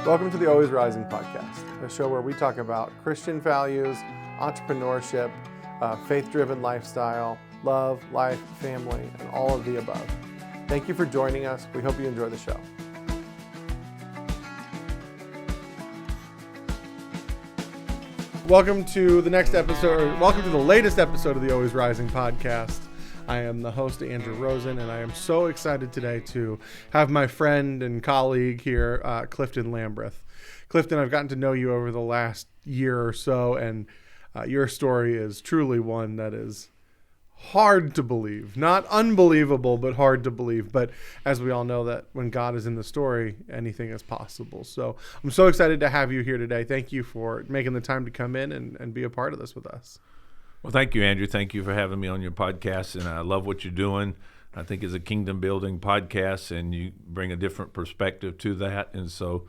Welcome to the Always Rising podcast, a show where we talk about Christian values, entrepreneurship, faith-driven lifestyle, love, life, family, and all of the above. Thank you for joining us. We hope you enjoy the show. Welcome to the next episode. Welcome to the latest episode of the Always Rising podcast. I am the host, Andrew Rosen, and I am so excited today to have my friend and colleague here, Clifton Lambreth. Clifton, I've gotten to know you over the last year or so, and your story is truly one that is hard to believe. Not unbelievable, but hard to believe. But as we all know, that when God is in the story, anything is possible. So I'm so excited to have you here today. Thank you for making the time to come in and be a part of this with us. Well, thank you, Andrew. Thank you for having me on your podcast, and I love what you're doing. I think it's a kingdom-building podcast, and you bring a different perspective to that, and so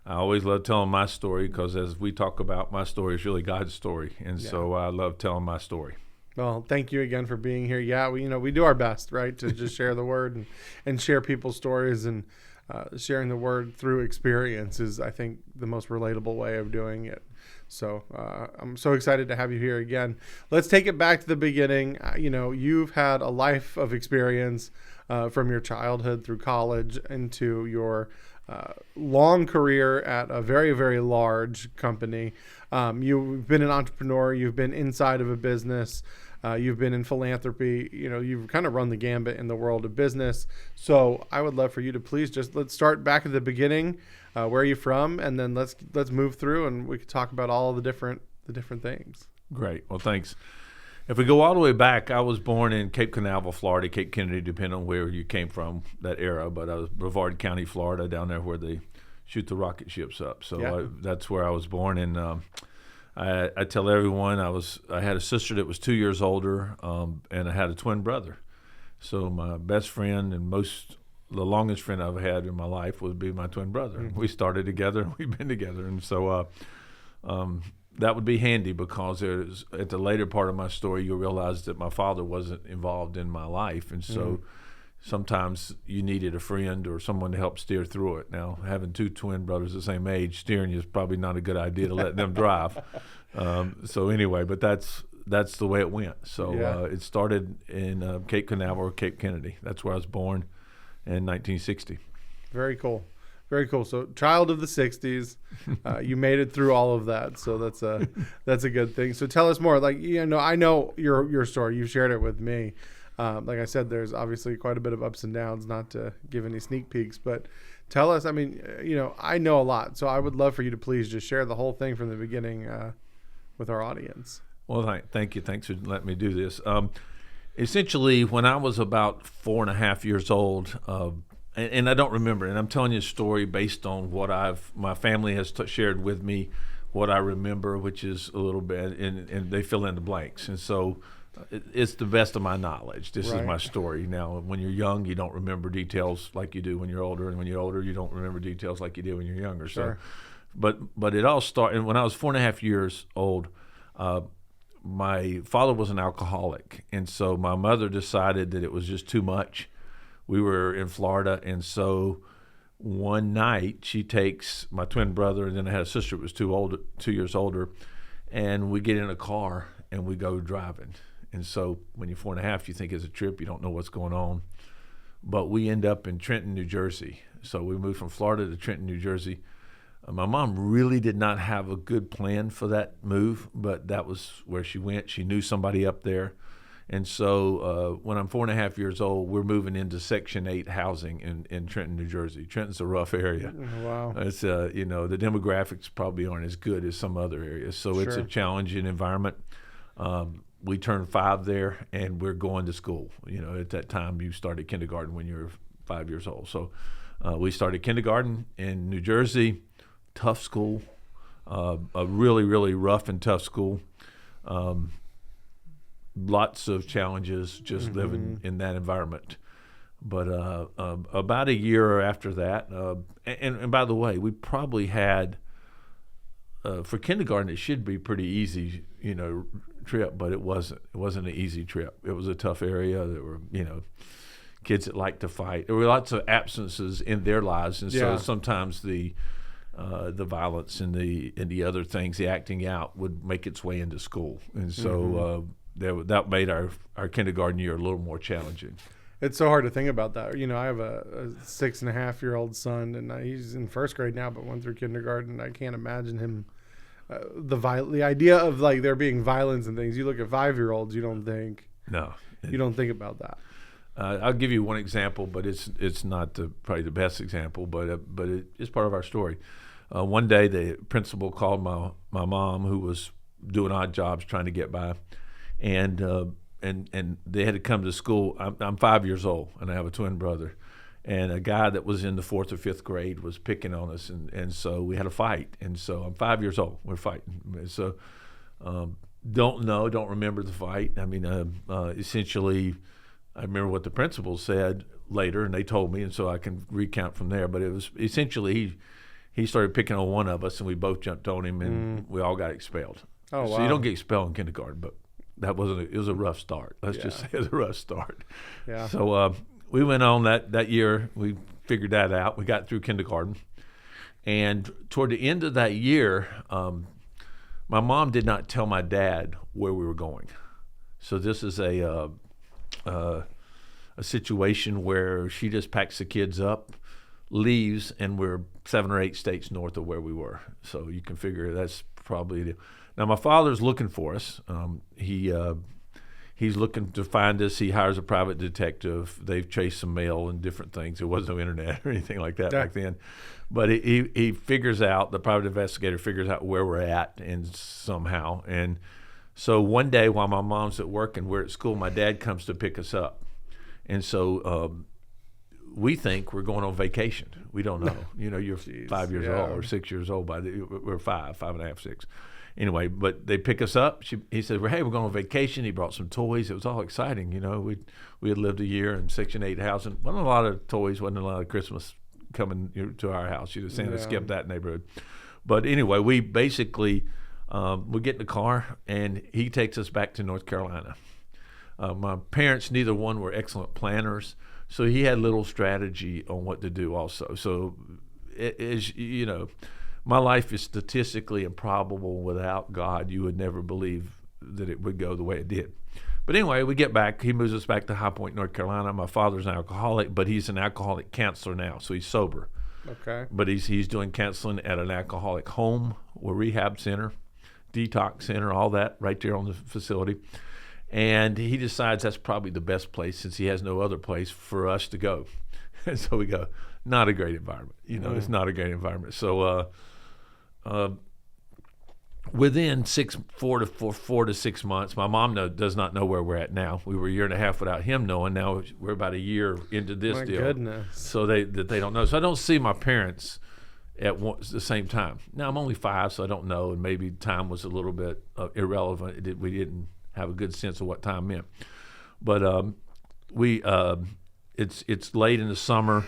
I always love telling my story because as we talk about, my story is really God's story, and so I love telling my story. Well, thank you again for being here. Yeah, we do our best, right, to just share the word and share people's stories, and sharing the word through experience is, I think, the most relatable way of doing it. So I'm so excited to have you here again. Let's take it back to the beginning. You've had a life of experience from your childhood through college into your long career at a very, very large company. You've been an entrepreneur. You've been inside of a business. You've been in philanthropy. You've kind of run the gambit in the world of business. So I would love for you to please let's start back at the beginning. Where are you from? And then let's move through, and we can talk about all of the different things. Great. Well, thanks. If we go all the way back, I was born in Cape Canaveral, Florida, Cape Kennedy, depending on where you came from that era. But I was Brevard County, Florida, down there where they shoot the rocket ships up. So that's where I was born. And I tell everyone I had a sister that was 2 years older, and I had a twin brother. So my best friend and the longest friend I've had in my life would be my twin brother. Mm-hmm. We started together, and we've been together. And so that would be handy because at the later part of my story, you'll realize that my father wasn't involved in my life. And so sometimes you needed a friend or someone to help steer through it. Now, having two twin brothers the same age, steering you is probably not a good idea to let them drive. So anyway, but that's the way it went. So it started in Cape Canaveral or Cape Kennedy. That's where I was born in 1960. Very cool. Very cool. So child of the 60s, you made it through all of that. So that's a good thing. So tell us more. I know your story. You've shared it with me. Like I said, there's obviously quite a bit of ups and downs, not to give any sneak peeks, but tell us, I know a lot. So I would love for you to please just share the whole thing from the beginning with our audience. Well, thank you. Thanks for letting me do this. Essentially, when I was about 4.5 years old, and I don't remember, and I'm telling you a story based on what my family has shared with me, what I remember, which is a little bit, and they fill in the blanks. And so it's the best of my knowledge. This is my story. Now, when you're young, you don't remember details like you do when you're older, and when you're older, you don't remember details like you did when you're younger. Sure. So, but it all started when I was 4.5 years old. My father was an alcoholic, and so my mother decided that it was just too much. We were in Florida, and so one night she takes my twin brother, and then I had a sister that was 2 years older, and we get in a car and we go driving. And so when you're 4.5, you think it's a trip, you don't know what's going on. But we end up in Trenton, New Jersey. So we moved from Florida to Trenton, New Jersey. My mom really did not have a good plan for that move, but that was where she went. She knew somebody up there. And so when I'm 4.5 years old, we're moving into Section 8 housing in Trenton, New Jersey. Trenton's a rough area. Wow. It's the demographics probably aren't as good as some other areas. So It's a challenging environment. We turned 5 there, and we're going to school. At that time, you started kindergarten when you were 5 years old. So we started kindergarten in New Jersey. Tough school, a really, really rough and tough school. Lots of challenges just living in that environment. But about a year after that, and by the way, we probably had, for kindergarten, it should be pretty easy, trip, but it wasn't. It wasn't an easy trip. It was a tough area. There were, kids that liked to fight. There were lots of absences in their lives, and so sometimes the the violence and the other things, the acting out, would make its way into school, and so that made our kindergarten year a little more challenging. It's so hard to think about that. I have a 6.5-year-old son, and he's in first grade now, but went through kindergarten. I can't imagine him. The idea of like there being violence and things. You look at 5-year-olds, you don't think about that. I'll give you one example, but it's not probably the best example, but it is part of our story. One day, the principal called my mom, who was doing odd jobs trying to get by, and they had to come to school. I'm 5 years old, and I have a twin brother, and a guy that was in the 4th or 5th grade was picking on us, and so we had a fight. And so I'm 5 years old. We're fighting. So don't remember the fight. I mean, essentially, I remember what the principal said later, and they told me, and so I can recount from there. But it was essentially he started picking on one of us, and we both jumped on him, and we all got expelled. Oh, wow. So you don't get expelled in kindergarten, but it was a rough start. Let's just say it was a rough start. Yeah. So we went on that year. We figured that out. We got through kindergarten, and toward the end of that year, my mom did not tell my dad where we were going. So this is a situation where she just packs the kids up, leaves, and we're 7 or 8 states north of where we were. So you can figure that's probably now my father's looking for us. He's looking to find us. He hires a private detective. They've chased some mail and different things. There was no internet or anything like that back then. But he figures out, the private investigator figures out where we're at, and somehow. And so one day while my mom's at work and we're at school, my dad comes to pick us up. And so we think we're going on vacation. We don't know. You're 5 years old or 6 years old. We're 5.5, 6. Anyway, but they pick us up. He said, "Hey, we're going on vacation." He brought some toys. It was all exciting. We had lived a year in Section 8 housing. Wasn't a lot of toys. Wasn't a lot of Christmas coming to our house. Santa skipped that neighborhood. But anyway, we basically we get in the car, and he takes us back to North Carolina. My parents, neither one were excellent planners, so he had little strategy on what to do also. So, my life is statistically improbable. Without God, you would never believe that it would go the way it did. But anyway, we get back. He moves us back to High Point, North Carolina. My father's an alcoholic, but he's an alcoholic counselor now, so he's sober. Okay. But he's doing counseling at an alcoholic home, or rehab center, detox center, all that right there on the facility. And he decides that's probably the best place, since he has no other place for us to go. And so we go, not a great environment. It's not a great environment. So within 4 to 6 months, my mom does not know where we're at now. We were a year and a half without him knowing. Now we're about a year into this deal. My goodness. So they don't know. So I don't see my parents at the same time. Now I'm only 5, so I don't know, and maybe time was a little bit irrelevant. We didn't have a good sense of what time meant. But it's late in the summer.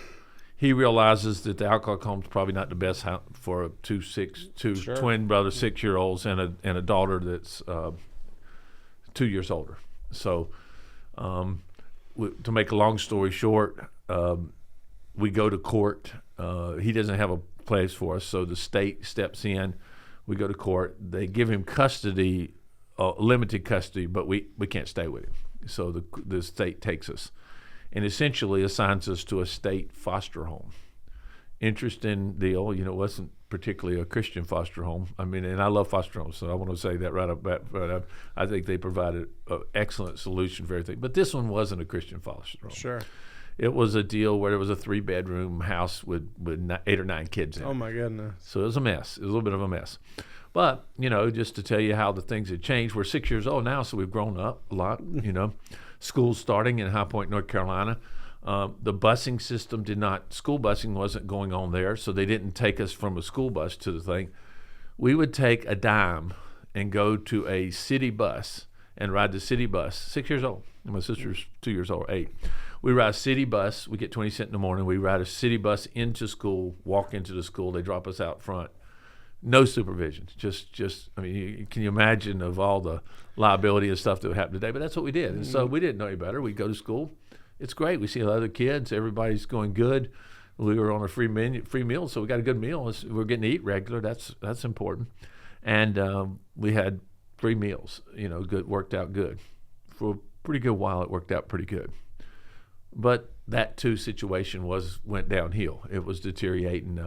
He realizes that the alcoholic home's probably not the best for a two twin brothers, 6-year-olds, and a daughter that's 2 years older. So, to make a long story short, we go to court. He doesn't have a place for us, so the state steps in. We go to court. They give him custody, limited custody, but we can't stay with him. So the state takes us and essentially assigns us to a state foster home. Interesting deal. It wasn't particularly a Christian foster home. I mean, and I love foster homes, so I want to say that right up bat. But I think they provided an excellent solution for everything. But this one wasn't a Christian foster home. Sure. It was a deal where there was a 3-bedroom house with 8 or 9 kids in it. Oh, my goodness. So it was a mess. It was a little bit of a mess. But, just to tell you how the things had changed, we're 6 years old now, so we've grown up a lot, School's starting in High Point, North Carolina. The busing system school busing wasn't going on there, so they didn't take us from a school bus to the thing. We would take a dime and go to a city bus and ride the city bus. 6 years old. My sister's 2 years old, 8. We ride a city bus. We get 20 cents in the morning. We ride a city bus into school, walk into the school. They drop us out front. No supervision. Can you imagine of all the liability and stuff that would happen today? But that's what we did. And so we didn't know any better. We go to school. It's great. We see a lot of other kids. Everybody's going good. we were on a free meal, so we got a good meal. We're getting to eat regular. That's important. And we had 3 meals. Good, worked out good. For a pretty good while, it worked out pretty good. But that too situation went downhill. It was deteriorating.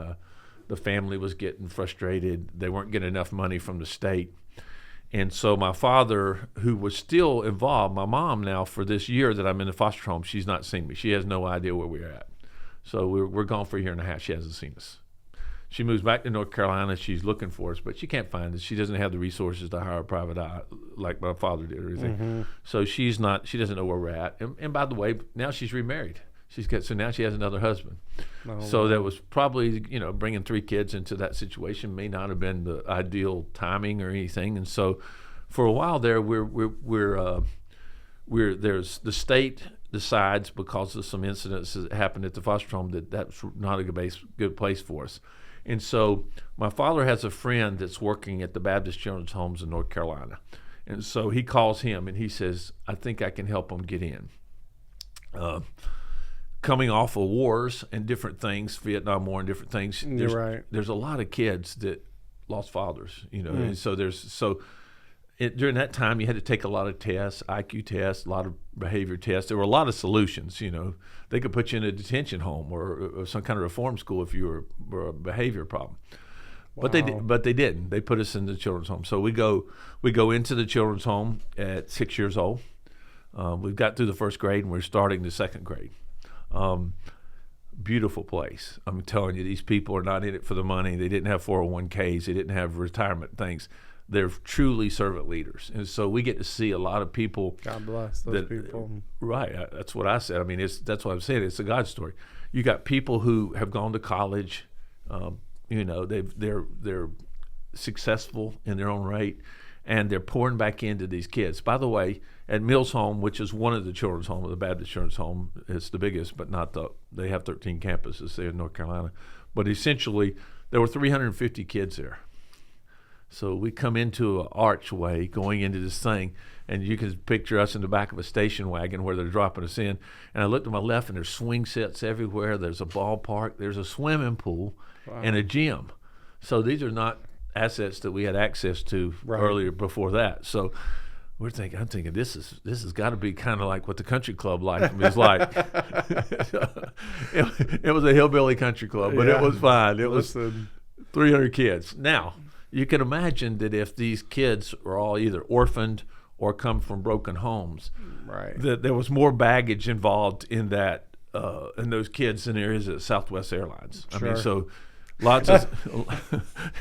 The family was getting frustrated. They weren't getting enough money from the state. And so my father, who was still involved, my mom now for this year that I'm in the foster home, she's not seen me. She has no idea where we're at. So we're gone for a year and a half. She hasn't seen us. She moves back to North Carolina. She's looking for us, but she can't find us. She doesn't have the resources to hire a private eye like my father did or anything. Mm-hmm. So she doesn't know where we're at. And by the way, now she's remarried. So now she has another husband. Oh, so wow. that was probably, bringing 3 kids into that situation may not have been the ideal timing or anything. And so for a while there, there's the state decides because of some incidents that happened at the foster home that's not a good place for us. And so my father has a friend that's working at the Baptist Children's Homes in North Carolina. And so he calls him and he says, I think I can help them get in. Coming off of wars and different things, Vietnam War and different things, You're right. there's a lot of kids that lost fathers, and so during that time you had to take a lot of tests, IQ tests, a lot of behavior tests. There were a lot of solutions, They could put you in a detention home or some kind of reform school if you were a behavior problem. Wow. But they didn't. They put us in the children's home. So we go into the children's home at 6 years old. We've got through the first grade and we're starting the second grade. Beautiful place. I'm telling you, these people are not in it for the money. They didn't have 401ks. They didn't have retirement things. They're truly servant leaders. And so we get to see a lot of people. God bless those people. Right. That's what I said. I mean, that's what I'm saying. It's a God story. You got people who have gone to college. They're successful in their own right, and they're pouring back into these kids. By the way, at Mills Home, which is one of the children's homes, the Baptist Children's Home, it's the biggest, but not they have 13 campuses there in North Carolina. But essentially, there were 350 kids there. So we come into an archway going into this thing, and you can picture us in the back of a station wagon where they're dropping us in. And I looked to my left, and there's swing sets everywhere. There's a ballpark. There's a swimming pool, wow, and a gym. So these are not assets that we had access to earlier before that. So I'm thinking this has got to be kind of like what the country club life is like. It was a hillbilly country club, but it was fine. It was 300 kids. Now, you can imagine that if these kids are all either orphaned or come from broken homes, right, that there was more baggage involved in that in those kids than there is at Southwest Airlines. Sure. I mean, so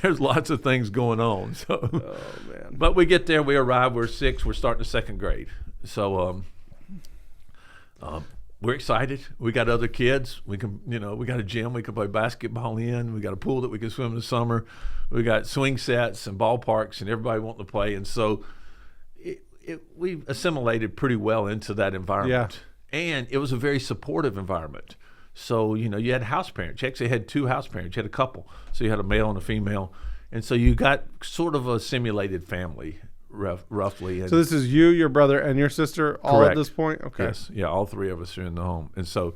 there's lots of things going on. So, oh man! But we get there, we arrive, we're 6, we're starting the second grade. So we're excited. We got other kids. We can, we got a gym we can play basketball in. We got a pool that we can swim in the summer. We got swing sets and ballparks and everybody wanting to play. And so we assimilated pretty well into that environment. Yeah. And it was a very supportive environment. So, you had house parents. You actually had 2 house parents. You had a couple. So you had a male and a female. And so you got sort of a simulated family, roughly. And so this is you, your brother, and your sister all correct. At this point? Okay. Yes. Yeah, all 3 of us are in the home. And so,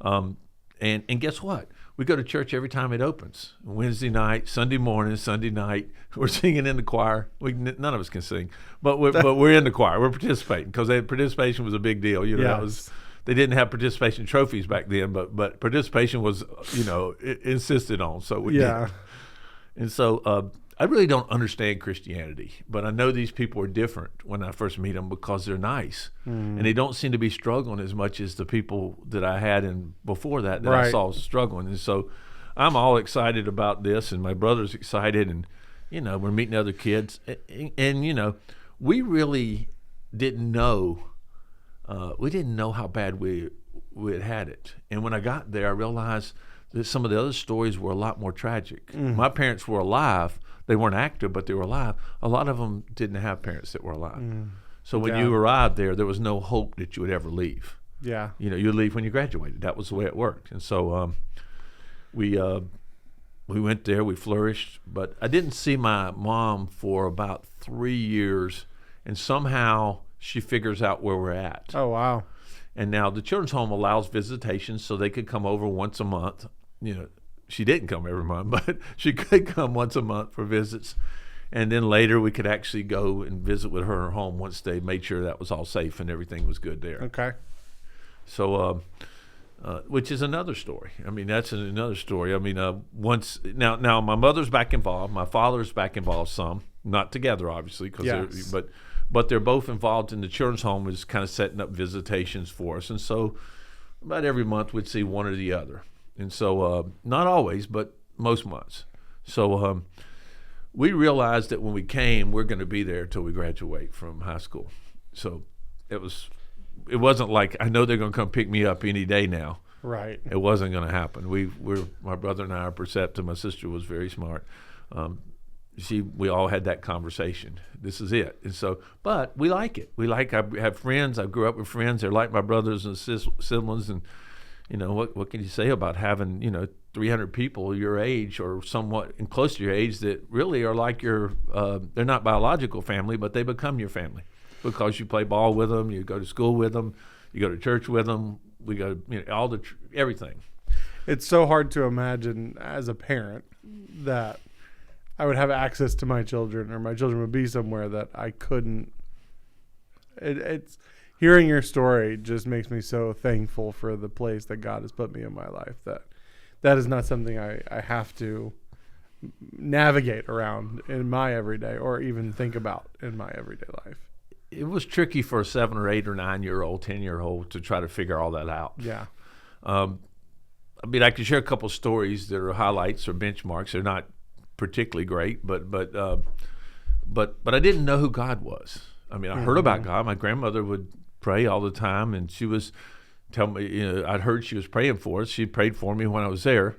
and guess what? We go to church every time it opens. Wednesday night, Sunday morning, Sunday night. We're singing in the choir. None of us can sing, but we're in the choir. We're participating because participation was a big deal. They didn't have participation trophies back then, but participation was, insisted on. So we did. And so I really don't understand Christianity, but I know these people are different when I first meet them because they're nice, and they don't seem to be struggling as much as the people that I had before that I saw struggling. And so I'm all excited about this, and my brother's excited, and we're meeting other kids, and we really didn't know. We didn't know how bad we had it, and when I got there, I realized that some of the other stories were a lot more tragic. My parents were alive. They weren't active, but they were alive. A lot of them didn't have parents that were alive. So when you arrived there was no hope that you would ever leave. Yeah. You'd leave when you graduated. That was the way it worked. And so we went there. We flourished. But I didn't see my mom for about 3 years, and somehow she figures out where we're at. Oh, wow. And now the children's home allows visitations, so they could come over once a month. she didn't come every month, but she could come once a month for visits. And then later we could actually go and visit with her in her home once they made sure that was all safe and everything was good there. Okay. So, which is another story. I mean, that's another story. I mean, once now my mother's back involved, my father's back involved some, not together obviously, but they're both involved in the children's home, is kind of setting up visitations for us, and so about every month we'd see one or the other, and so not always, but most months. So we realized that when we came, we're going to be there till we graduate from high school. So it wasn't like, I know they're going to come pick me up any day now. Right. It wasn't going to happen. My brother and I are perceptive. My sister was very smart. We all had that conversation. This is it. And so, but we like it. I have friends. I grew up with friends. They're like my brothers and siblings. And, what can you say about having, 300 people your age or somewhat and close to your age that really are like they're not biological family, but they become your family because you play ball with them, you go to school with them, you go to church with them. We go, everything. It's so hard to imagine as a parent that I would have access to my children, or my children would be somewhere that I couldn't. It's hearing your story just makes me so thankful for the place that God has put me in my life. That is not something I have to navigate around in my everyday, or even think about in my everyday life. It was tricky for a 7 or 8 or 9-year-old, 10-year-old to try to figure all that out. Yeah. I can share a couple stories that are highlights or benchmarks. They're not particularly great, but I didn't know who God was. I mean, I heard about God. My grandmother would pray all the time, and she was tell me, I'd heard she was praying for us. She prayed for me when I was there.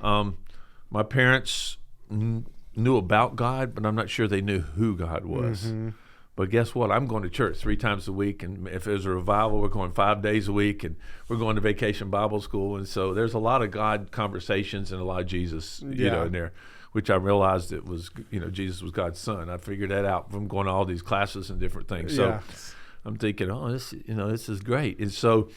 My parents knew about God, but I'm not sure they knew who God was. Mm-hmm. But guess what? I'm going to church 3 times a week, and if there's a revival, we're going 5 days a week, and we're going to vacation Bible school. And so there's a lot of God conversations and a lot of Jesus, in there, which I realized it was, Jesus was God's son. I figured that out from going to all these classes and different things. So I'm thinking, this is great. And so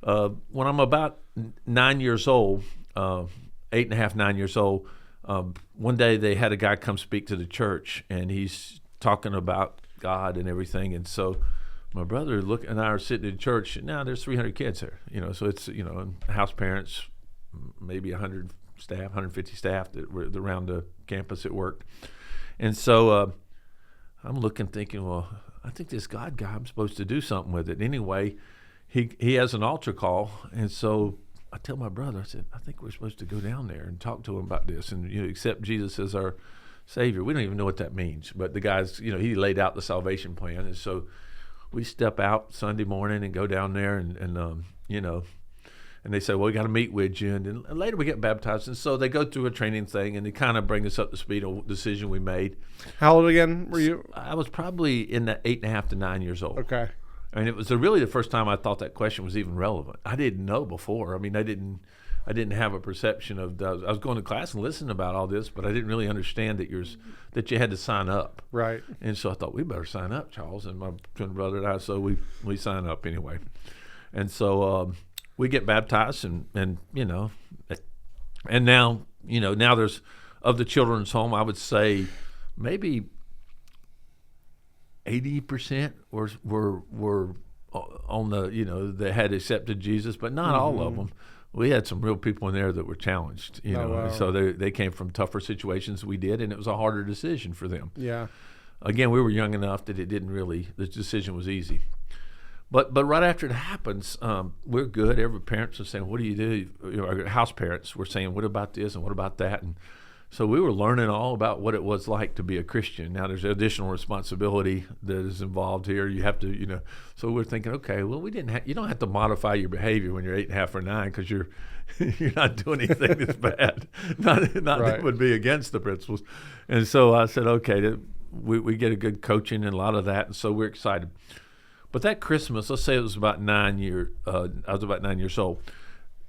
when I'm about 9 years old, 8.5, 9 years old, one day they had a guy come speak to the church, and he's talking about God and everything. And so my brother and I are sitting in church, and now there's 300 kids there, so it's, house parents, maybe 100 staff, 150 staff that were around the campus at work. And so I'm looking, thinking, well, I think this God guy, I'm supposed to do something with it. Anyway, he has an altar call, and so I tell my brother, I said, I think we're supposed to go down there and talk to him about this and accept Jesus as our Savior. We don't even know what that means, but the guy's, he laid out the salvation plan, and so we step out Sunday morning and go down there, and they say, well, we got to meet with you, and later we get baptized, and so they go through a training thing, and they kind of bring us up to speed on the decision we made. How old again were you? I was probably in the 8.5 to 9 years old. Okay. I mean, it was really the first time I thought that question was even relevant. I didn't know before. I mean, I didn't have a perception of. I was going to class and listening about all this, but I didn't really understand that you had to sign up. Right. And so I thought, we better sign up, Charles, and my twin brother and I. So we sign up anyway, and so we get baptized, and now now there's, of the children's home, I would say maybe 80% were on the, they had accepted Jesus, but not all of them. We had some real people in there that were challenged, Wow. So they came from tougher situations than we did, and it was a harder decision for them. Yeah. Again, we were young enough that the decision was easy. But right after it happens, we're good. Every parents are saying, what do you do? Our house parents were saying, what about this and what about that? And so we were learning all about what it was like to be a Christian. Now there's additional responsibility that is involved here. You have to, so we're thinking, okay, well, you don't have to modify your behavior when you're 8.5 or 9 because you're not doing anything that's bad. Not right. That would be against the principles. And so I said, okay, we get a good coaching and a lot of that, and so we're excited. But that Christmas, let's say it was about 9 years. I was about 9 years old.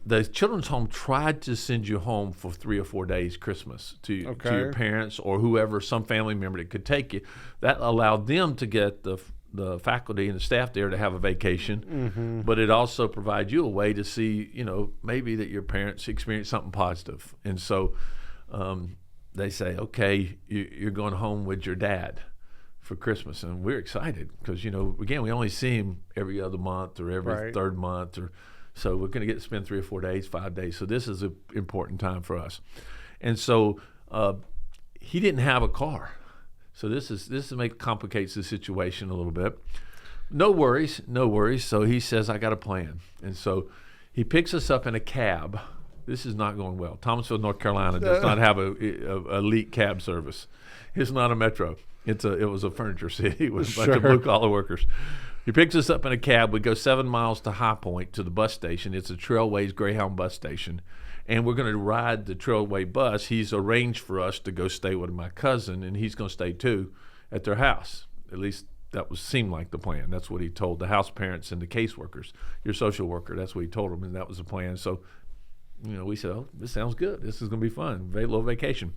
The children's home tried to send you home for 3 or 4 days Christmas to your parents or whoever, some family member that could take you. That allowed them to get the the faculty and the staff there to have a vacation, but it also provides you a way to see, maybe that your parents experienced something positive. And so they say, okay, you're going home with your dad for Christmas. And we're excited because, again, we only see him every other month or every third month. So we're going to get to spend 3 or 4 days, 5 days. So this is an important time for us. And so he didn't have a car. So this complicates the situation a little bit. No worries. So he says, I got a plan. And so he picks us up in a cab. This is not going well. Thomasville, North Carolina does not have a elite cab service. It's not a metro. It was a furniture city with a bunch of blue-collar workers. He picks us up in a cab. We go 7 miles to High Point to the bus station. It's a Trailways Greyhound bus station. And we're going to ride the Trailway bus. He's arranged for us to go stay with my cousin, and he's going to stay too at their house. At least that seemed like the plan. That's what he told the house parents and the caseworkers. Your social worker, that's what he told them, and that was the plan. So, we said, oh, this sounds good. This is going to be fun. Very little vacation.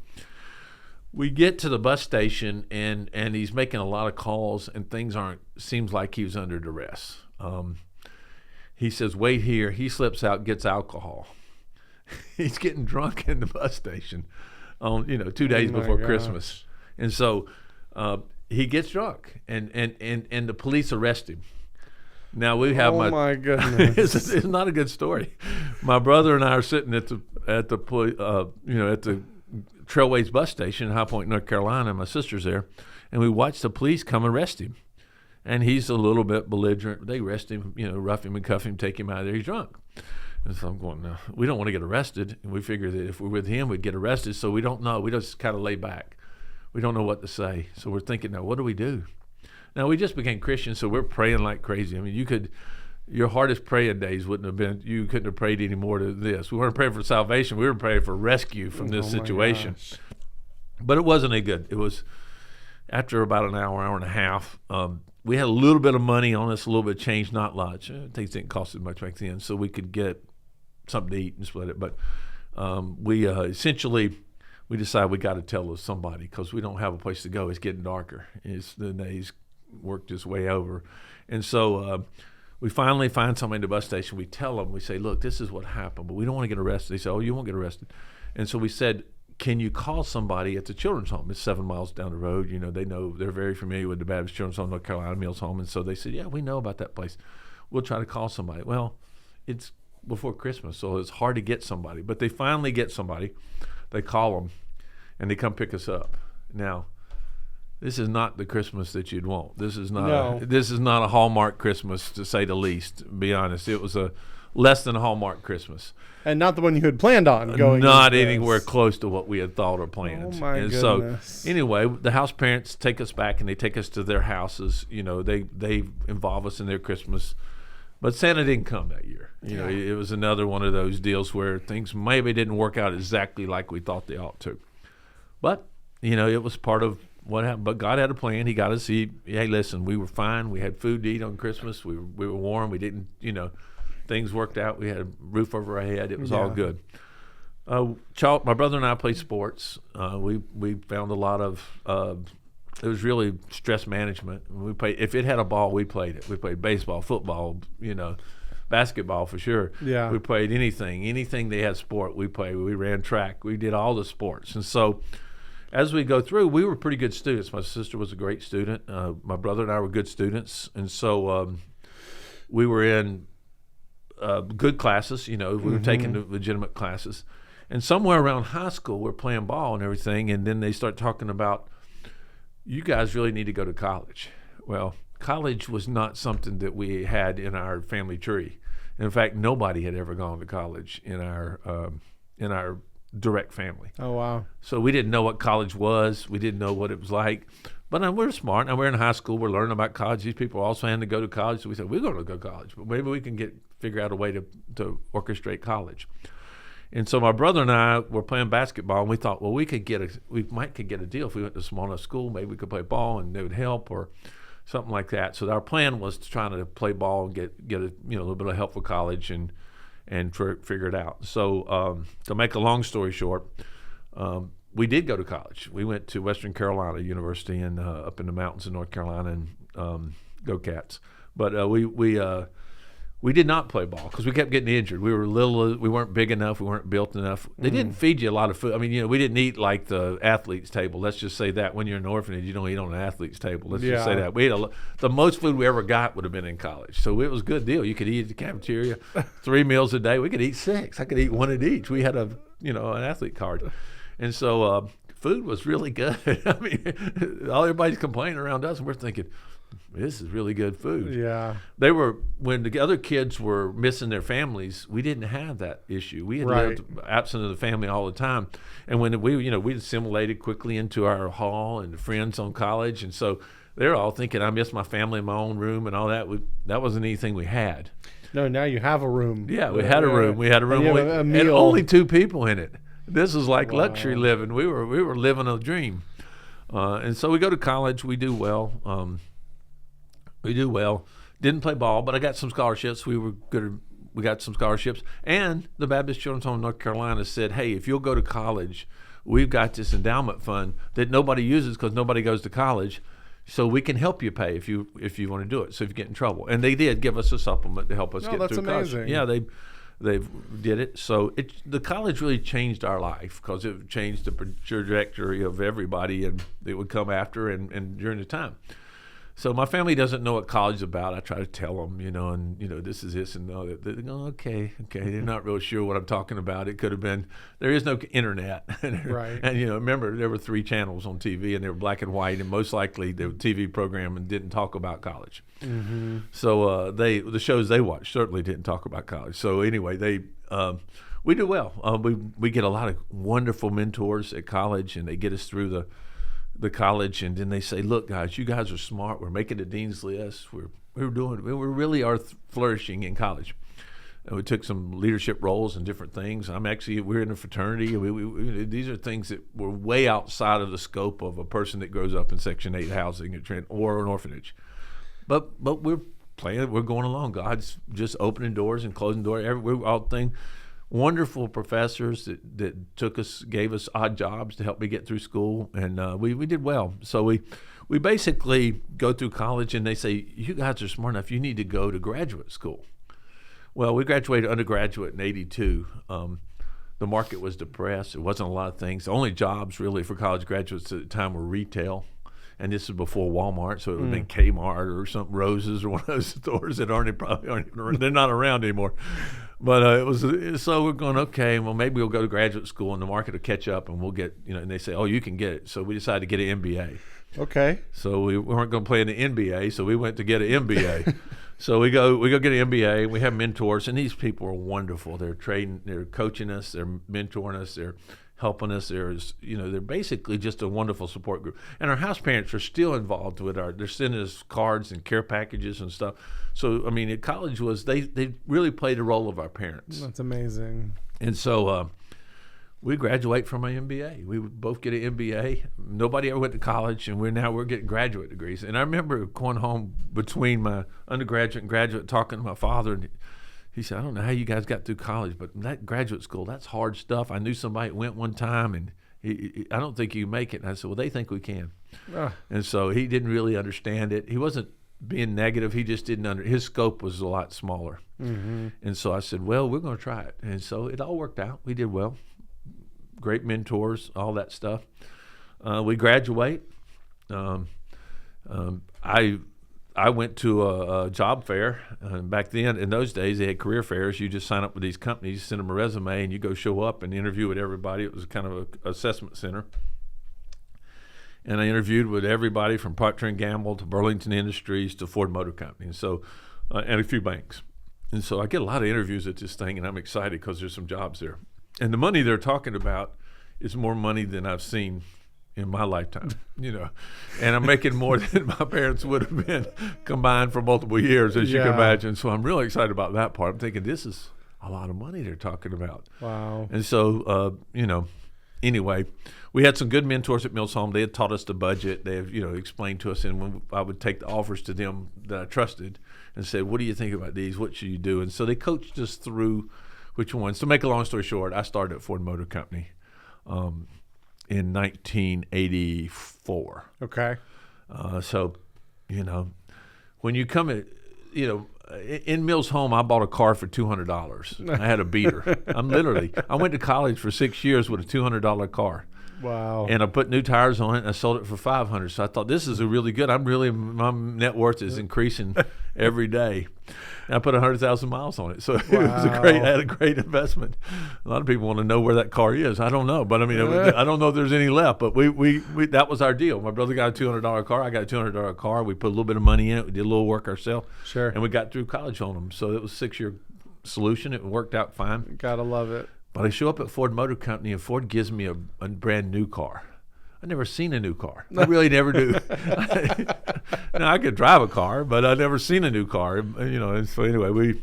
We get to the bus station, and he's making a lot of calls, and seems like he was under duress. He says, wait here. He slips out, gets alcohol. He's getting drunk in the bus station on 2 days before Christmas. And so he gets drunk, and the police arrest him. Now we have my goodness. It's not a good story. My brother and I are sitting at the Trailways bus station in High Point, North Carolina, and my sister's there, and we watch the police come arrest him. And he's a little bit belligerent. They arrest him, rough him and cuff him, take him out of there. He's drunk. And so I'm going, no, we don't want to get arrested. And we figure that if we're with him, we'd get arrested. So we don't know. We just kind of lay back. We don't know what to say. So we're thinking, now, what do we do? Now, we just became Christians, so we're praying like crazy. I mean, your hardest praying days wouldn't have been, you couldn't have prayed any more to this. We weren't praying for salvation. We were praying for rescue from this situation. But it wasn't any good. It was, after about an hour and a half, we had a little bit of money on us, a little bit of change, not much. Things didn't cost as much back then, so we could get something to eat and split it. But we essentially, we decided we got to tell somebody because we don't have a place to go. It's getting darker. The day's worked its way over. And so we finally find somebody at the bus station. We tell them, we say, look, this is what happened, but we don't want to get arrested. They say, oh, you won't get arrested. And so we said, can you call somebody at the children's home? It's 7 miles down the road. They know, they're very familiar with the Baptist Children's Home, North Carolina Mills Home. And so they said, yeah, we know about that place. We'll try to call somebody. Well, it's before Christmas, so it's hard to get somebody. But they finally get somebody. They call them, and they come pick us up. Now, this is not the Christmas that you'd want. This is not a Hallmark Christmas, to say the least. To be honest, it was a less than a Hallmark Christmas, and not the one you had planned on going. Not anywhere close to what we had thought or planned. Oh my goodness! So anyway, the house parents take us back, and they take us to their houses. They involve us in their Christmas, but Santa didn't come that year. It was another one of those deals where things maybe didn't work out exactly like we thought they ought to. But it was part of what happened. But God had a plan. He got us. Hey, listen, we were fine. We had food to eat on Christmas. We were warm. We didn't, things worked out. We had a roof over our head. It was all good. My brother and I played sports. We found a lot of. It was really stress management. We played. If it had a ball, we played it. We played baseball, football, basketball for sure. Yeah. We played anything they had sport. We played. We ran track. We did all the sports, and so. As we go through, we were pretty good students. My sister was a great student. My brother and I were good students. And so we were in good classes. We were taking the legitimate classes. And somewhere around high school, we're playing ball and everything. And then they start talking about, you guys really need to go to college. Well, college was not something that we had in our family tree. In fact, nobody had ever gone to college in our direct family. Oh, wow. So we didn't know what college was. We didn't know what it was like. But we're smart. Now we're in high school. We're learning about college. These people also had to go to college. So we said, we're going to go to college. But maybe we can figure out a way to orchestrate college. And so my brother and I were playing basketball, and we thought, well, we could get a deal if we went to a small enough school. Maybe we could play ball, and they would help or something like that. So our plan was to try to play ball and get a little bit of help for college and figure it out. So to make a long story short, we did go to college. We went to Western Carolina University up in the mountains of North Carolina and Go Cats. But we did not play ball because we kept getting injured. We were little. We weren't big enough. We weren't built enough. They didn't feed you a lot of food. I mean, we didn't eat like the athlete's table. Let's just say that when you're in an orphanage, you don't eat on an athlete's table. Let's just say that. We ate the most food we ever got would have been in college. So it was a good deal. You could eat at the cafeteria 3 meals a day. We could eat 6. I could eat 1 at each. We had an athlete card. And so food was really good. I mean, everybody's complaining around us, and we're thinking, this is really good food. Yeah. When the other kids were missing their families, we didn't have that issue. We had lived absent of the family all the time. And when we assimilated quickly into our hall and friends on college. And so they're all thinking, I miss my family in my own room and all that. That wasn't anything we had. No, now you have a room. Yeah, we had a room. We had a room and only 2 people in it. This is like luxury living. We were living a dream. And so we go to college. We do well. Didn't play ball, but I got some scholarships. We got some scholarships. And the Baptist Children's Home of North Carolina said, hey, if you'll go to college, we've got this endowment fund that nobody uses because nobody goes to college. So we can help you pay if you want to do it. So if you get in trouble. And they did give us a supplement to help us get through college. Amazing. Yeah, they did it. So the college really changed our life because it changed the trajectory of everybody and it would come after and during the time. So my family doesn't know what college is about. I try to tell them, this is this and no. They go, okay. They're not real sure what I'm talking about. It could have been, there is no internet. Right. And, remember, there were 3 channels on TV and they were black and white, and most likely the TV program and didn't talk about college. Mm-hmm. So the shows they watched certainly didn't talk about college. So anyway, we do well. We get a lot of wonderful mentors at college, and they get us through the college, and then they say, look, guys, you guys are smart. We're making the dean's list. We really are flourishing in college. And we took some leadership roles and different things. We're in a fraternity. These are things that were way outside of the scope of a person that grows up in Section 8 housing or an orphanage. But we're playing. We're going along. God's just opening doors and closing doors. We're all thing. Wonderful professors that gave us odd jobs to help me get through school, and we did well. So we basically go through college, and they say, you guys are smart enough, you need to go to graduate school. Well, we graduated undergraduate in 1982. The market was depressed. It wasn't a lot of things. The only jobs really for college graduates at the time were retail, and this is before Walmart, so it would have been Kmart or some Roses or one of those stores that they're not around anymore. But so we're going, okay, well, maybe we'll go to graduate school and the market will catch up and we'll get, and they say, oh, you can get it. So we decided to get an MBA. Okay. So we weren't going to play in the NBA, so we went to get an MBA. So we go get an MBA. We have mentors, and these people are wonderful. They're coaching us, they're mentoring us, they're helping us. They're basically just a wonderful support group. And our house parents are still involved with they're sending us cards and care packages and stuff. So, at college they really played the role of our parents. That's amazing. And so we graduate from an MBA. We both get an MBA. Nobody ever went to college, and we're getting graduate degrees. And I remember going home between my undergraduate and graduate talking to my father, and he said, I don't know how you guys got through college, but that graduate school, that's hard stuff. I knew somebody that went one time, and I don't think you can make it. And I said, well, they think we can. And so he didn't really understand it. He wasn't being negative. He just didn't his scope was a lot smaller. Mm-hmm. And so I said, well, we're going to try it. And so it all worked out. We did well. Great mentors, all that stuff. We graduate. I went to a job fair. Back then, in those days, they had career fairs. You just sign up with these companies, send them a resume, and you go show up and interview with everybody. It was kind of an assessment center. And I interviewed with everybody from Procter & Gamble to Burlington Industries to Ford Motor Company, and so and a few banks. And so I get a lot of interviews at this thing, and I'm excited because there's some jobs there. And the money they're talking about is more money than I've seen in my lifetime, and I'm making more than my parents would have been combined for multiple years, as you can imagine. So I'm really excited about that part. I'm thinking this is a lot of money they're talking about. Wow. And so, anyway, we had some good mentors at Mills Home. They had taught us the budget. They have, explained to us, and when I would take the offers to them that I trusted and said, what do you think about these? What should you do? And so they coached us through which ones. To make a long story short, I started at Ford Motor Company in 1984. Okay. So, when you come at, in Mills Home, I bought a car for $200. I had a beater. I went to college for 6 years with a $200 car. Wow. And I put new tires on it, and I sold it for $500. So I thought, this is a really good. My net worth is increasing every day. And I put 100,000 miles on it. So it was I had a great investment. A lot of people want to know where that car is. I don't know. But I mean, I don't know if there's any left. But we that was our deal. My brother got a $200 car. I got a $200 car. We put a little bit of money in it. We did a little work ourselves. Sure. And we got through college on them. So it was a 6-year solution. It worked out fine. Gotta love it. But I show up at Ford Motor Company, and Ford gives me a brand new car. I'd never seen a new car. I really never do. Now, I could drive a car, but I'd never seen a new car. And so anyway,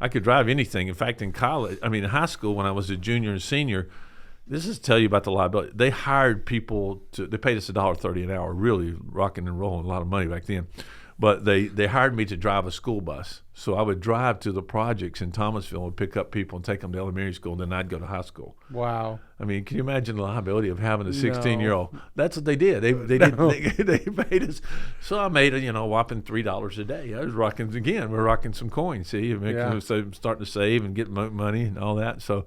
I could drive anything. In fact, in high school, when I was a junior and senior, this is to tell you about the liability. They hired people they paid us $1.30 an hour, really rocking and rolling, a lot of money back then. But they hired me to drive a school bus. So I would drive to the projects in Thomasville and pick up people and take them to elementary school, and then I'd go to high school. Wow. I mean, can you imagine the liability of having a 16-year-old? That's what they did. They paid us. So I made a whopping $3 a day. I was we're rocking some coins, see? So starting to save and get money and all that. So,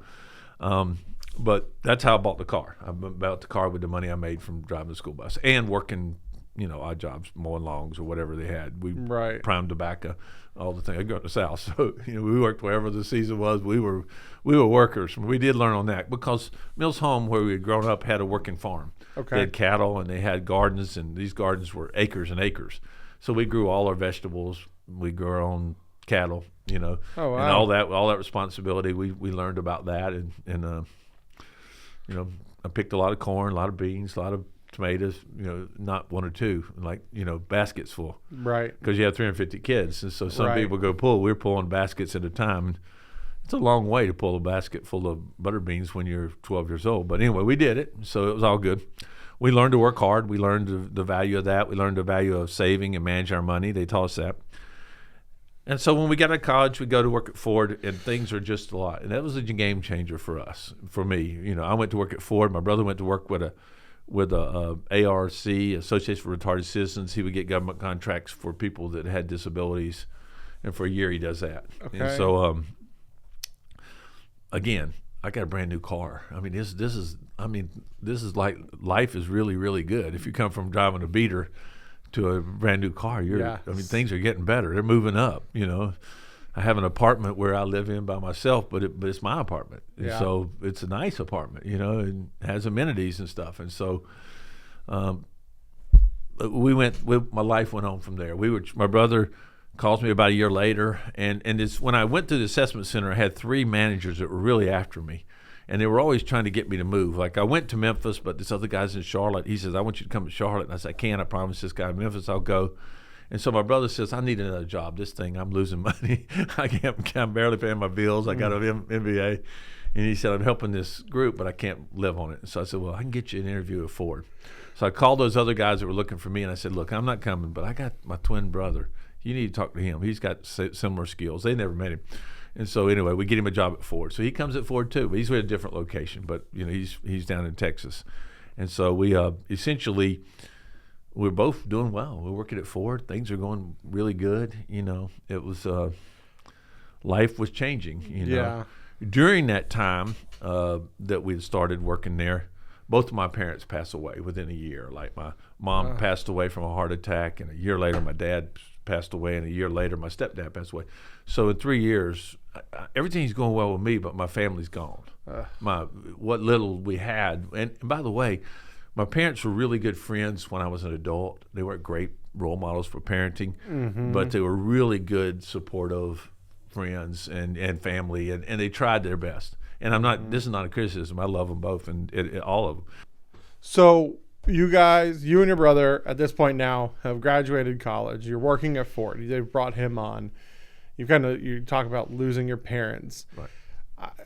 but that's how I bought the car. I bought the car with the money I made from driving the school bus and working odd jobs, mowing lawns or whatever they had. We primed tobacco, all the things. I grew up in the South, so we worked wherever the season was. We were workers. We did learn on that because Mills Home, where we had grown up, had a working farm. Okay. They had cattle and they had gardens, and these gardens were acres and acres. So we grew all our vegetables. We grew our own cattle, Oh, wow. And all that responsibility. We learned about that, and I picked a lot of corn, a lot of beans, a lot of tomatoes, not one or two, baskets full. Right. Because you have 350 kids. And so some Right. people go pull. We're pulling baskets at a time. And it's a long way to pull a basket full of butter beans when you're 12 years old. But anyway, we did it. So it was all good. We learned to work hard. We learned the value of that. We learned the value of saving and managing our money. They taught us that. And so when we got out of college, we go to work at Ford, and things are just a lot. And that was a game changer for us, for me. I went to work at Ford. My brother went to work with a ARC, Association for Retarded Citizens. He would get government contracts for people that had disabilities, and for a year he does that. Okay. And so, again, I got a brand new car. I mean, this is like life is really, really good. If you come from driving a beater to a brand new car, things are getting better. They're moving up. I have an apartment where I live in by myself, but it's my apartment. And so it's a nice apartment, and has amenities and stuff. And so my life went on from there. My brother calls me about a year later, and it's when I went to the assessment center, I had 3 managers that were really after me. And they were always trying to get me to move. Like, I went to Memphis, but this other guy's in Charlotte. He says, I want you to come to Charlotte. And I said, I can't. I promised this guy in Memphis I'll go. And so my brother says, I need another job. This thing, I'm losing money. I'm barely paying my bills. I got an MBA. And he said, I'm helping this group, but I can't live on it. So I said, well, I can get you an interview at Ford. So I called those other guys that were looking for me, and I said, look, I'm not coming, but I got my twin brother. You need to talk to him. He's got similar skills. They never met him. And so anyway, we get him a job at Ford. So he comes at Ford too, but he's at a different location. But he's down in Texas, and so we essentially we're both doing well. We're working at Ford. Things are going really good. It was life was changing. Yeah. During that time that we started working there, both of my parents passed away within a year. Like, my mom passed away from a heart attack, and a year later my dad passed away, and a year later my stepdad passed away. So in 3 years, everything's going well with me, but my family's gone. What little we had, and by the way, my parents were really good friends when I was an adult. They weren't great role models for parenting, but they were really good, supportive friends and family, and they tried their best. And I'm not. This is not a criticism. I love them both, and all of them. So you guys, you and your brother, at this point now, have graduated college. You're working at Ford. They've brought him on. You talk about losing your parents. Right.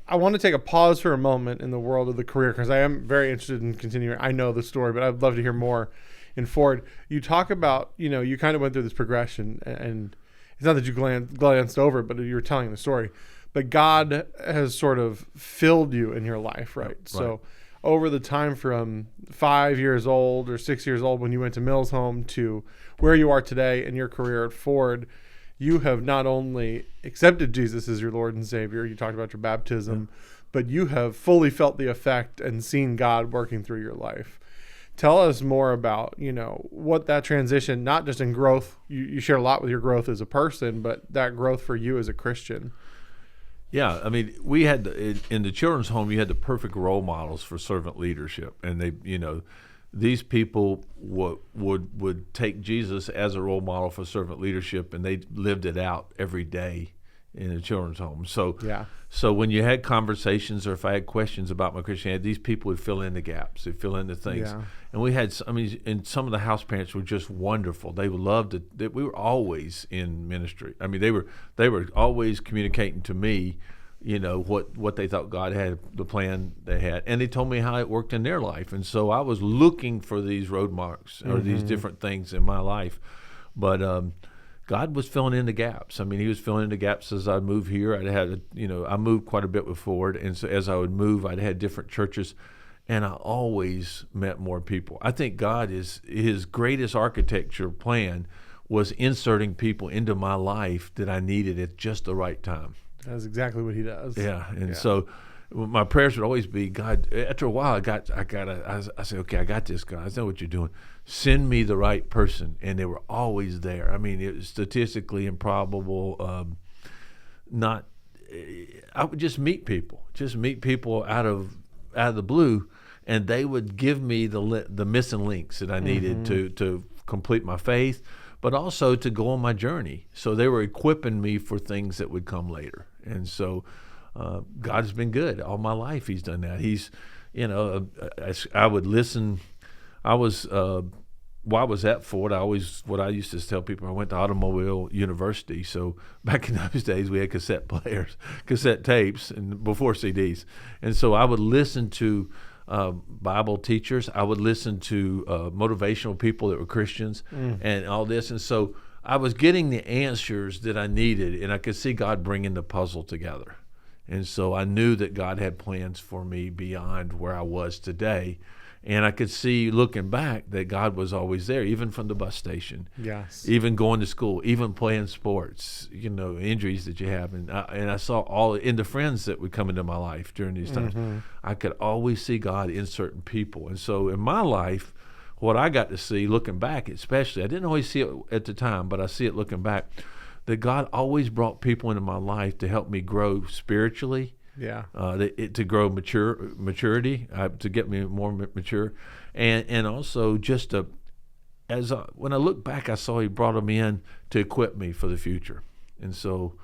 I want to take a pause for a moment in the world of the career, because I am very interested in continuing. I know the story, but I'd love to hear more in Ford. You talk about, you kind of went through this progression, and it's not that you glanced over it, but you were telling the story. But God has sort of filled you in your life, right? Right. So over the time from 5 years old or 6 years old when you went to Mills Home to where you are today in your career at Ford, you have not only accepted Jesus as your Lord and Savior, you talked about your baptism, but you have fully felt the effect and seen God working through your life. Tell us more about, what that transition, not just in growth, you share a lot with your growth as a person, but that growth for you as a Christian. Yeah, I mean, we had in the children's home, you had the perfect role models for servant leadership, and they, these people would take Jesus as a role model for servant leadership, and they lived it out every day in the children's home. So, So when you had conversations, or if I had questions about my Christianity, these people would fill in the gaps, they'd fill in the things. Yeah. And we had, and some of the house parents were just wonderful. They loved it. We were always in ministry. I mean, they were always communicating to me, what they thought God had, the plan they had, and they told me how it worked in their life. And so I was looking for these road marks or these different things in my life, but God was filling in the gaps. I mean, He was filling in the gaps as I moved here. I moved quite a bit with Ford, and so as I would move, I'd had different churches, and I always met more people. I think God His greatest architecture plan was inserting people into my life that I needed at just the right time. That's exactly what He does. Yeah, and so my prayers would always be, God. After a while, I said, okay, I got this, God. I know what you're doing. Send me the right person, and they were always there. I mean, it was statistically improbable. I would just meet people out of the blue, and they would give me the missing links that I needed to complete my faith, but also to go on my journey. So they were equipping me for things that would come later. And so God's been good all my life. He's done that. He's, I would listen. While I was at Ford, what I used to tell people, I went to Automobile University. So back in those days, we had cassette players, cassette tapes, and before CDs. And so I would listen to Bible teachers. I would listen to motivational people that were Christians and all this. And so I was getting the answers that I needed, and I could see God bringing the puzzle together. And so I knew that God had plans for me beyond where I was today. And I could see, looking back, that God was always there, even from the bus station. Yes. Even going to school, even playing sports, injuries that you have. And I saw all in the friends that would come into my life during these times. I could always see God in certain people. And so in my life, what I got to see, looking back especially, I didn't always see it at the time, but I see it looking back, that God always brought people into my life to help me grow spiritually. Yeah. To grow maturity, to get me more mature, and also just when I look back, I saw He brought them in to equip me for the future, and so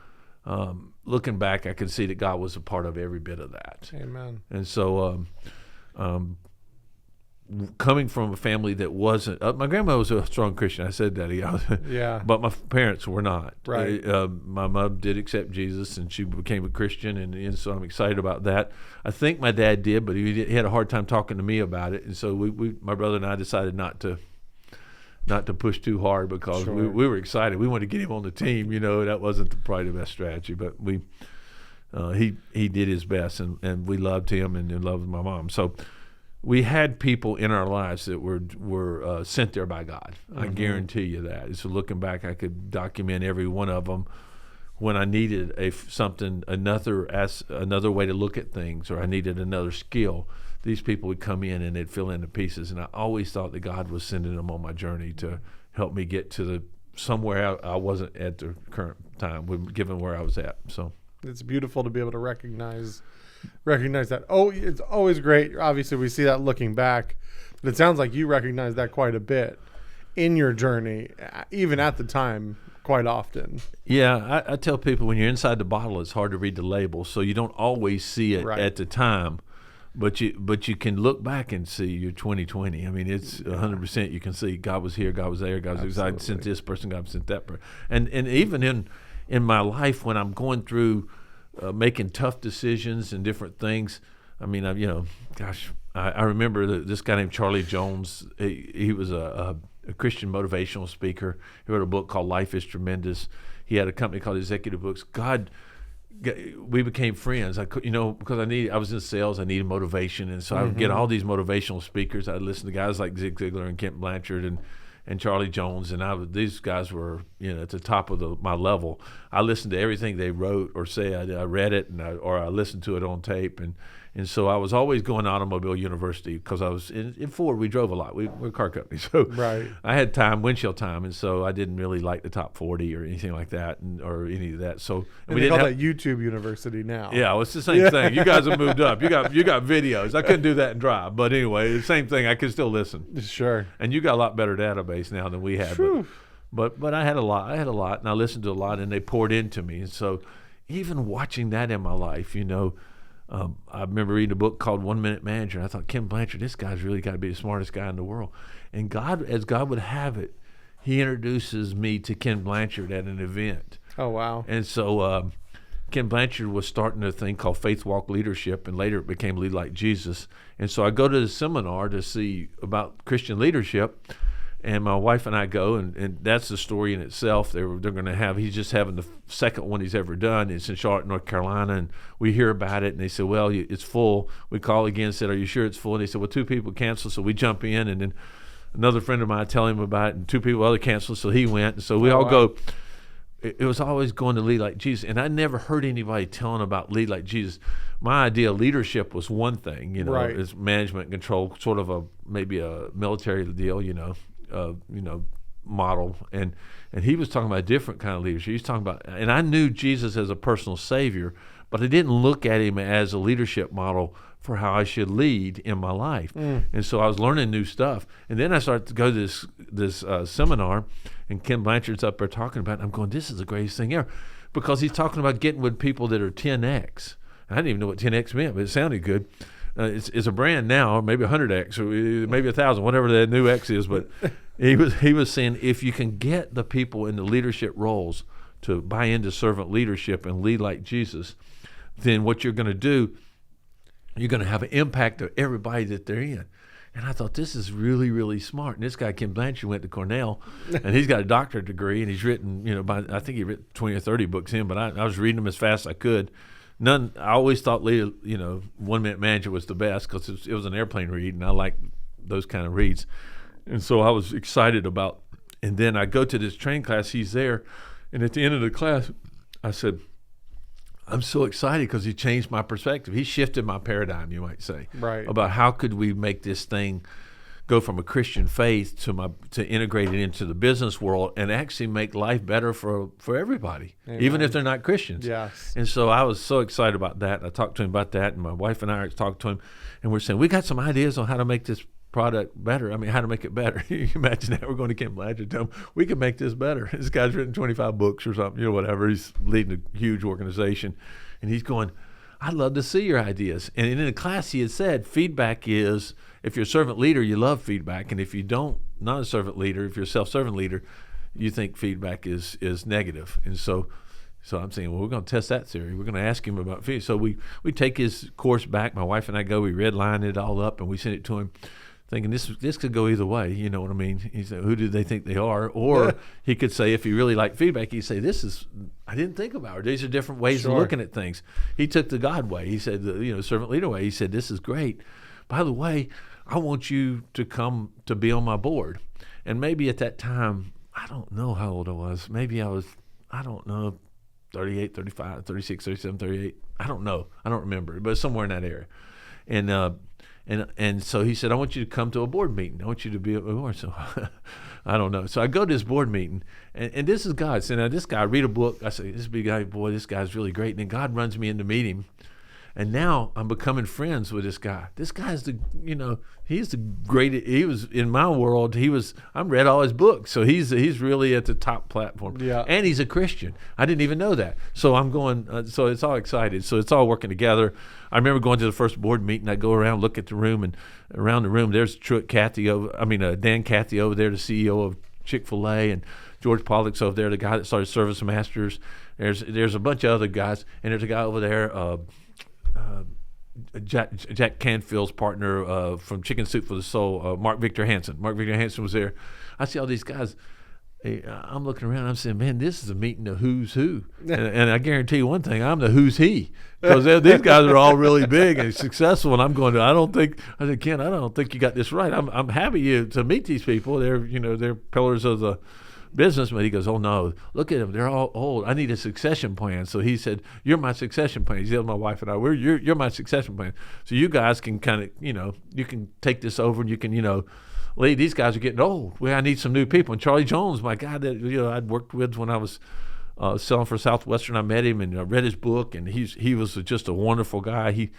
looking back, I can see that God was a part of every bit of that. Amen. And so coming from a family that wasn't, my grandma was a strong Christian. I said that, yeah, but my parents were not. Right. My mom did accept Jesus, and she became a Christian, and so I'm excited about that. I think my dad did, but he had a hard time talking to me about it, and so my brother and I decided not to push too hard because we were excited. We wanted to get him on the team. That wasn't probably the best strategy, but he did his best, and we loved him and loved my mom. So we had people in our lives that were sent there by God. I guarantee you that. So looking back, I could document every one of them. When I needed another way to look at things, or I needed another skill, these people would come in and they'd fill in the pieces. And I always thought that God was sending them on my journey to help me get to somewhere I wasn't at the current time, given where I was at. So it's beautiful to be able to recognize that. Oh, it's always great. Obviously, we see that looking back, but it sounds like you recognize that quite a bit in your journey, even at the time, quite often. Yeah, I tell people, when you're inside the bottle, it's hard to read the label, so you don't always see it at the time, but you can look back and see your 2020. I mean, it's 100%. You can see God was here, God was there, God was God sent this person, God sent that person, and even in my life when I'm going through making tough decisions and different things. I mean, I remember this guy named Charlie Jones. He was a Christian motivational speaker. He wrote a book called Life is Tremendous. He had a company called Executive Books. God we became friends. Because I was in sales, I needed motivation, and so I would get all these motivational speakers. I'd listen to guys like Zig Ziglar and Kent Blanchard and Charlie Jones, and these guys were at the top of my level. I listened to everything they wrote or said. I read it or I listened to it on tape, and so I was always going to Automobile University because I was in Ford. We drove a lot. We're a car company, so Right. I had windshield time, and so I didn't really like the top 40 or anything like that, or any of that. So And we they didn't call have. that YouTube University now. Yeah, well, it's the same thing. You guys have moved up. You got videos. I couldn't do that and drive, but anyway, the same thing. I could still listen. Sure. And you got a lot better database now than we had. But I had a lot. And I listened to a lot, and they poured into me. And so, even watching that in my life, I remember reading a book called 1 Minute Manager. And I thought, Ken Blanchard, this guy's really got to be the smartest guy in the world. And as God would have it, he introduces me to Ken Blanchard at an event. Oh, wow. And so Ken Blanchard was starting a thing called Faith Walk Leadership, and later it became Lead Like Jesus. And so I go to the seminar to see about Christian leadership, and my wife and I go, and that's the story in itself. They're going to have, he's just having the second one he's ever done. It's in Charlotte, North Carolina, and we hear about it, and they said, well, it's full. We call again and said, are you sure it's full? And they said, well, 2 people canceled, so we jump in, and then another friend of mine tell him about it, and 2 people other canceled, so he went. And so we all go. It was always going to Lead Like Jesus, and I never heard anybody telling about Lead Like Jesus. My idea of leadership was one thing, Right. It's management control, sort of maybe a military deal, model, and he was talking about a different kind of leadership. He was talking about, and I knew Jesus as a personal savior, but I didn't look at him as a leadership model for how I should lead in my life. And so I was learning new stuff, and then I started to go to this seminar, and Ken Blanchard's up there talking about it, and I'm going, this is the greatest thing ever, because he's talking about getting with people that are 10x. I didn't even know what 10x meant, but it sounded good. It's a brand now, maybe 100x, or maybe 1,000, whatever the new X is. But he was saying, if you can get the people in the leadership roles to buy into servant leadership and lead like Jesus, then what you're going to do, you're going to have an impact of everybody that they're in. And I thought, this is really, really smart. And this guy, Ken Blanchard, went to Cornell, and he's got a doctorate degree, and he's written, I think he written 20 or 30 books in, but I was reading them as fast as I could. I always thought, 1 Minute Manager was the best because it was an airplane read, and I like those kind of reads. And so I was excited about, and then I go to this training class, he's there, and at the end of the class, I said, I'm so excited because he changed my perspective. He shifted my paradigm, you might say, Right. about how could we make this thing go from a Christian faith to integrate it into the business world and actually make life better for everybody, Amen. even if they're not Christians. Yes. And so I was so excited about that. I talked to him about that, and my wife and I talked to him, and we're saying, we got some ideas on how to make this product better. I mean, how to make it better. You can imagine that. We're going to Ken Blanchard, tell him, we can make this better. This guy's written 25 books or something, whatever. He's leading a huge organization. And he's going, I'd love to see your ideas. And in the class, he had said, feedback is, if you're a servant leader, you love feedback. And if you don't, not a servant leader, if you're a self-servant leader, you think feedback is negative. And so I'm saying, well, we're going to test that theory. We're going to ask him about feedback. So we take his course back. My wife and I go, we redline it all up, and we send it to him, thinking this could go either way, you know what I mean? He said, who do they think they are? Or he could say, if he really liked feedback, he'd say, I didn't think about it. These are different ways of looking at things. He took the God way. He said, the servant leader way. He said, this is great. By the way, I want you to come to be on my board. And maybe at that time, I don't know how old I was. Maybe I was, 38, 35, 36, 37, 38. I don't know. I don't remember, but somewhere in that area. And so he said, I want you to come to a board meeting. I want you to be at my board. So I don't know. So I go to this board meeting, and this is God. So now this guy, I read a book. I say, this big guy, boy, this guy's really great. And then God runs me in to meet him. And now I'm becoming friends with this guy. This guy's he's the greatest. He was, in my world, I read all his books. So he's really at the top platform. Yeah. And he's a Christian. I didn't even know that. So I'm going, so it's all excited. So it's all working together. I remember going to the first board meeting. I go around, look at the room, and around the room, there's Dan Cathy over there, the CEO of Chick-fil-A, and George Pollock's over there, the guy that started Service Masters. There's a bunch of other guys, and there's a guy over there, Jack Canfield's partner from Chicken Soup for the Soul, Mark Victor Hansen. Mark Victor Hansen was there. I see all these guys. I'm looking around. I'm saying, man, this is a meeting of who's who. And I guarantee you one thing, I'm the who's he. Because these guys are all really big and successful. And I'm going to, I said, Ken, I don't think you got this right. I'm happy to meet these people. They're pillars of the business. But he goes, oh, no, look at them. They're all old. I need a succession plan. So he said, you're my succession plan. He said, my wife and I, you're my succession plan. So you guys can kind of, you can take this over and you can, Lee, these guys are getting old. I need some new people. And Charlie Jones, my guy that I'd worked with when I was selling for Southwestern, I met him and I read his book, and he was just a wonderful guy.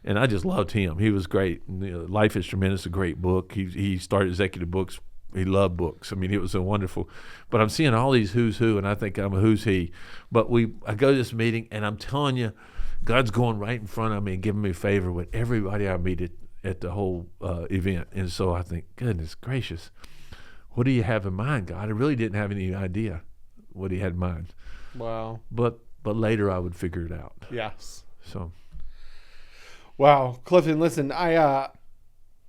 And I just loved him. He was great. And, Life is Tremendous, a great book. He started Executive Books. He loved books. I mean, it was a wonderful. But I'm seeing all these who's who, and I think I'm a who's he. But I go to this meeting, and I'm telling you, God's going right in front of me and giving me favor with everybody I meet at the whole event. And so I think, goodness gracious, what do you have in mind, God? I really didn't have any idea what he had in mind. Wow. But later I would figure it out. Yes. So. Wow. Clifton, listen,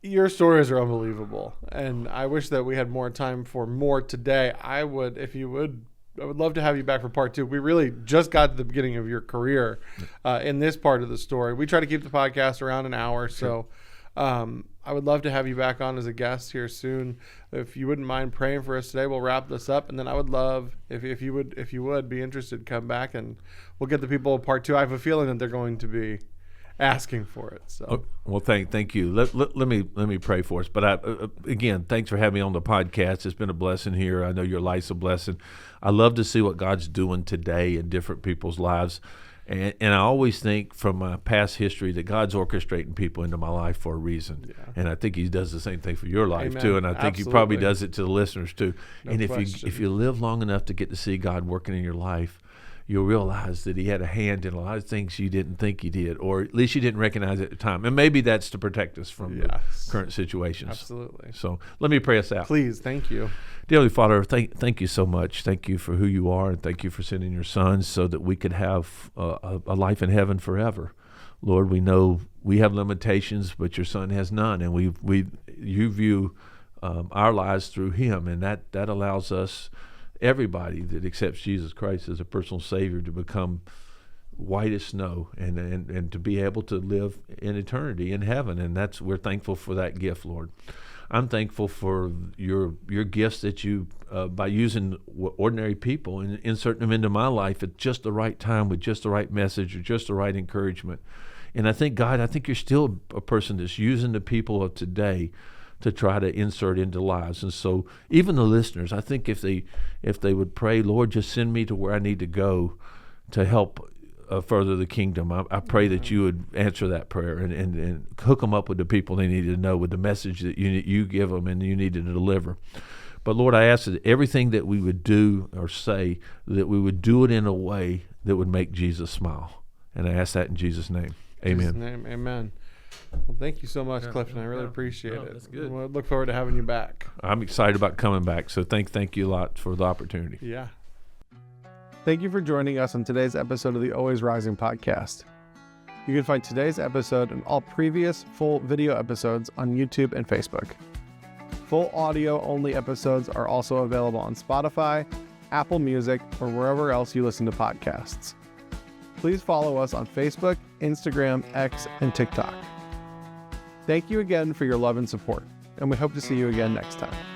your stories are unbelievable. And I wish that we had more time for more today. I would love to have you back for part 2. We really just got to the beginning of your career in this part of the story. We try to keep the podcast around an hour. So I would love to have you back on as a guest here soon. If you wouldn't mind praying for us today, we'll wrap this up. And then I would love if you would be interested, come back and we'll get the people of part 2. I have a feeling that they're going to be asking for it. So well, thank you. Let me pray for us. But again, thanks for having me on the podcast. It's been a blessing here. I know your life's a blessing. I love to see what God's doing today in different people's lives. And I always think from my past history that God's orchestrating people into my life for a reason. Yeah. And I think he does the same thing for your life, Amen. Too. And I think he probably does it to the listeners too. No and if you live long enough to get to see God working in your life, you'll realize that he had a hand in a lot of things you didn't think he did, or at least you didn't recognize at the time. And maybe that's to protect us from the current situations. Absolutely. So let me pray us out. Please. Thank you. Dear Heavenly Father, thank you so much. Thank you for who you are, and thank you for sending your Son so that we could have a life in heaven forever. Lord, we know we have limitations, but your Son has none, and you view our lives through him, and that allows us, everybody that accepts Jesus Christ as a personal Savior, to become white as snow and to be able to live in eternity in heaven. And we're thankful for that gift, Lord. I'm thankful for your gifts that you, by using ordinary people and inserting them into my life at just the right time with just the right message or just the right encouragement. And I think, God, you're still a person that's using the people of today to try to insert into lives. And so even the listeners, I think if they would pray, Lord, just send me to where I need to go to help further the kingdom. I pray that you would answer that prayer and hook them up with the people they need to know, with the message that you give them and you need to deliver. But Lord, I ask that everything that we would do or say, that we would do it in a way that would make Jesus smile. And I ask that in Jesus' name. Amen. Jesus' name, amen. Well, thank you so much, Clifton. I really appreciate it. That's good. We'll look forward to having you back. I'm excited about coming back. So thank you a lot for the opportunity. Yeah. Thank you for joining us on today's episode of the Always Rising podcast. You can find today's episode and all previous full video episodes on YouTube and Facebook. Full audio-only episodes are also available on Spotify, Apple Music, or wherever else you listen to podcasts. Please follow us on Facebook, Instagram, X, and TikTok. Thank you again for your love and support, and we hope to see you again next time.